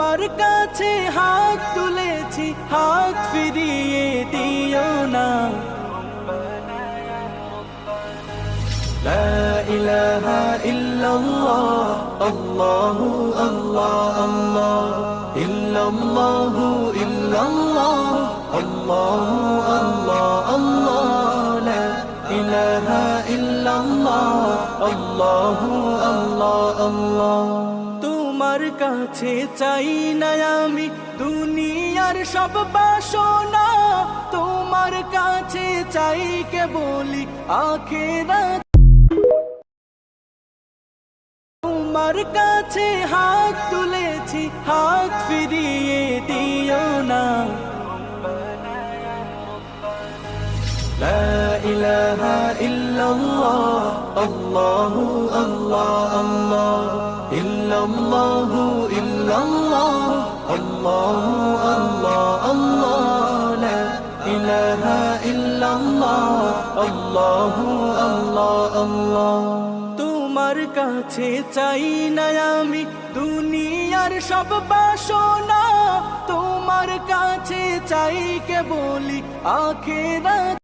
তোমার কাছে হাত তুলেছি, হাত ফিরিয়ে দিও না। লা ইলাহা ইল্লাল্লাহ, আল্লাহু আল্লাহ আল্লাহ, ইল্লাল্লাহু ইল্লাল্লাহ, আল্লাহু আল্লাহ আল্লাহ, লা ইলাহা ইল্লাল্লাহ, আল্লাহু আল্লাহ আল্লাহ। তোমার কাছে চাই না আমি দুনিয়ার সব বাসনা, তোমার কাছে চাই কেবলি আখিরাত। তোমার কাছে হাত তুলেছি, হাত ফিরিয়ে দিও না। লা ইলাহা ইল্লাল্লাহ, আল্লাহু আল্লাহ আল্লাহ, ইল্লাল্লাহু ইল্লাল্লাহ, আল্লাহু আল্লাহ আল্লাহ, লা ইলাহা ইল্লাল্লাহ, আল্লাহু আল্লাহ আল্লাহ। তোমার কাছে চাই না আমি দুনিয়ার সব বাসনা, তোমার কাছে চাই কেবলি আখিরাত।